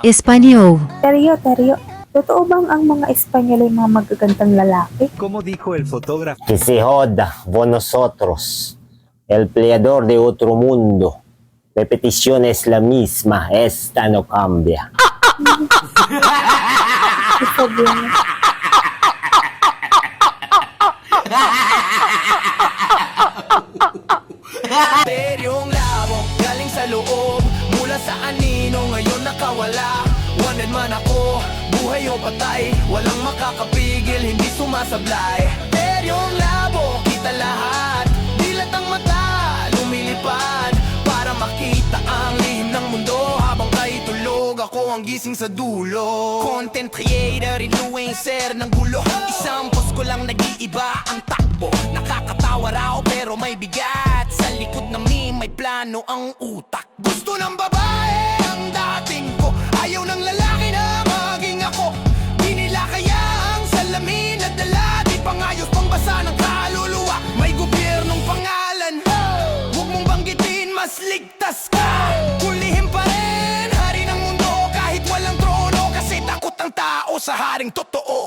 Espanyol. Teryo, totoo bang ang mga Espanyol ay mga magagandang lalaki? Como dijo el fotógrafo. Que se joda, vos nosotros, el peleador de otro mundo. Repetición es la misma, esta no cambia. Sabihin, Teryong labo, galing sa loob. Mula sa anino, ngayon nakawala. Wanted man ako, buhay o patay. Walang makakapigil, hindi sumasablay. Teryong labo, kita lahat. Dilat ang mata, lumilipad. Para makita ang lihim ng mundo. Habang kayo tulog, ako ang gising sa dulo. Content creator, influencer ng gulo. Isang post ko lang nag-iiba ang takbo. Nakakatawa raw pero may bigat. Sa likod ng meme may plano ang utak. Gusto ng babae ang dating ko. Ayaw ng lalaki na maging ako. Di nila kaya ang salamin at dala. Di pangayos pang basa ng kaluluwa. May gobyernong pangalan. Huwag mong banggitin, mas ligtas ka. Kulihim pa rin, hari ng mundo. Kahit walang trono, kasi takot ang tao sa haring totoo.